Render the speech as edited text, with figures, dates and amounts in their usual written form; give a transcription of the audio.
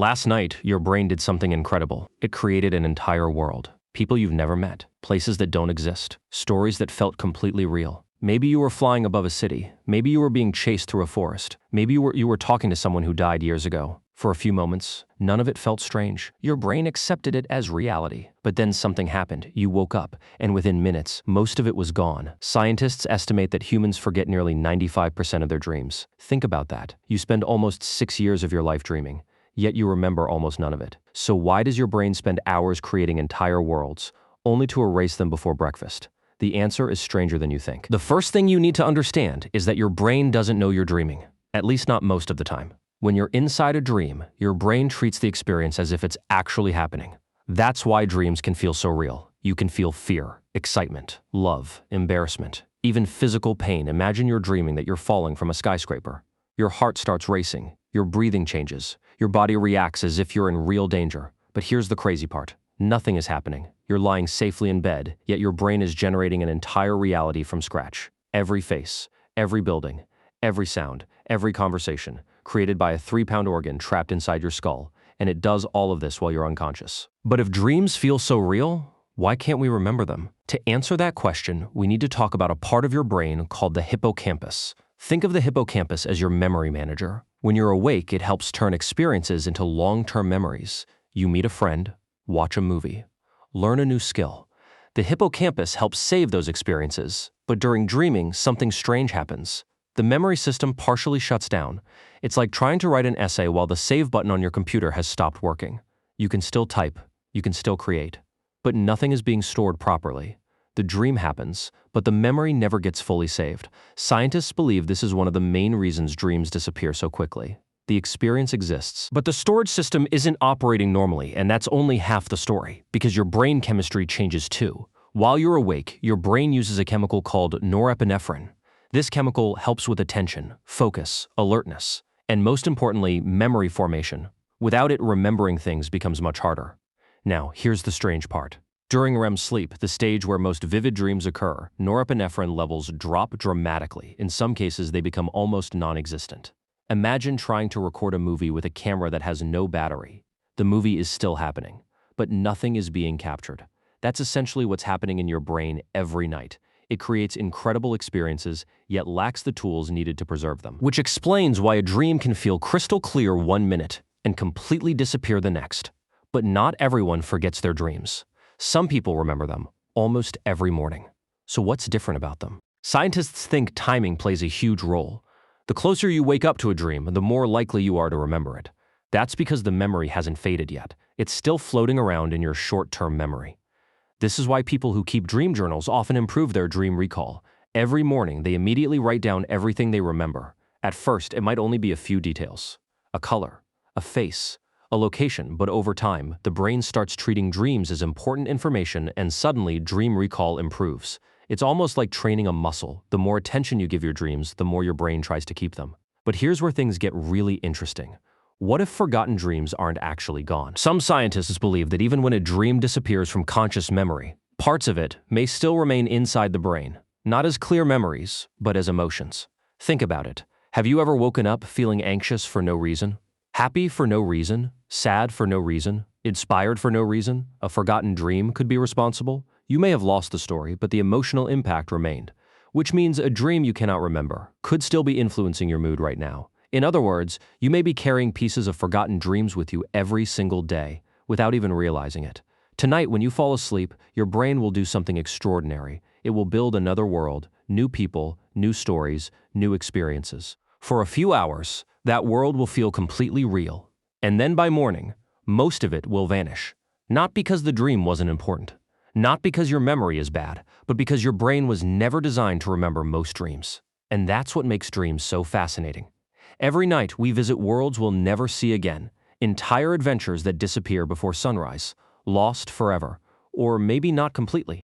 Last night, your brain did something incredible. It created an entire world. People you've never met, places that don't exist, stories that felt completely real. Maybe you were flying above a city. Maybe you were being chased through a forest. Maybe you were talking to someone who died years ago. For a few moments, none of it felt strange. Your brain accepted it as reality. But then something happened. You woke up, and within minutes, most of it was gone. Scientists estimate that humans forget nearly 95% of their dreams. Think about that. You spend almost 6 years of your life dreaming, yet you remember almost none of it. So why does your brain spend hours creating entire worlds, only to erase them before breakfast? The answer is stranger than you think. The first thing you need to understand is that your brain doesn't know you're dreaming, at least not most of the time. When you're inside a dream, your brain treats the experience as if it's actually happening. That's why dreams can feel so real. You can feel fear, excitement, love, embarrassment, even physical pain. Imagine you're dreaming that you're falling from a skyscraper. Your heart starts racing, your breathing changes, your body reacts as if you're in real danger. But here's the crazy part. Nothing is happening. You're lying safely in bed, yet your brain is generating an entire reality from scratch. Every face, every building, every sound, every conversation, created by a 3-pound organ trapped inside your skull, and it does all of this while you're unconscious. But if dreams feel so real, why can't we remember them? To answer that question, we need to talk about a part of your brain called the hippocampus. Think of the hippocampus as your memory manager. When you're awake, it helps turn experiences into long-term memories. You meet a friend, watch a movie, learn a new skill. The hippocampus helps save those experiences, but during dreaming, something strange happens. The memory system partially shuts down. It's like trying to write an essay while the save button on your computer has stopped working. You can still type, you can still create, but nothing is being stored properly. The dream happens, but the memory never gets fully saved. Scientists believe this is one of the main reasons dreams disappear so quickly. The experience exists, but the storage system isn't operating normally, and that's only half the story, because your brain chemistry changes too. While you're awake, your brain uses a chemical called norepinephrine. This chemical helps with attention, focus, alertness, and most importantly, memory formation. Without it, remembering things becomes much harder. Now, here's the strange part. During REM sleep, the stage where most vivid dreams occur, norepinephrine levels drop dramatically. In some cases, they become almost non-existent. Imagine trying to record a movie with a camera that has no battery. The movie is still happening, but nothing is being captured. That's essentially what's happening in your brain every night. It creates incredible experiences, yet lacks the tools needed to preserve them. Which explains why a dream can feel crystal clear one minute and completely disappear the next. But not everyone forgets their dreams. Some people remember them almost every morning. So what's different about them? Scientists think timing plays a huge role. The closer you wake up to a dream, the more likely you are to remember it. That's because the memory hasn't faded yet. It's still floating around in your short-term memory. This is why people who keep dream journals often improve their dream recall. Every morning, they immediately write down everything they remember. At first, it might only be a few details. A color, a face, a location, but over time, the brain starts treating dreams as important information, and suddenly dream recall improves. It's almost like training a muscle. The more attention you give your dreams, the more your brain tries to keep them. But here's where things get really interesting. What if forgotten dreams aren't actually gone? Some scientists believe that even when a dream disappears from conscious memory, parts of it may still remain inside the brain, not as clear memories, but as emotions. Think about it. Have you ever woken up feeling anxious for no reason? Happy for no reason? Sad for no reason? Inspired for no reason? A forgotten dream could be responsible? You may have lost the story, but the emotional impact remained, which means a dream you cannot remember could still be influencing your mood right now. In other words, you may be carrying pieces of forgotten dreams with you every single day without even realizing it. Tonight, when you fall asleep, your brain will do something extraordinary. It will build another world, new people, new stories, new experiences. For a few hours, that world will feel completely real. And then by morning, most of it will vanish. Not because the dream wasn't important. Not because your memory is bad, but because your brain was never designed to remember most dreams. And that's what makes dreams so fascinating. Every night, we visit worlds we'll never see again, entire adventures that disappear before sunrise, lost forever, or maybe not completely.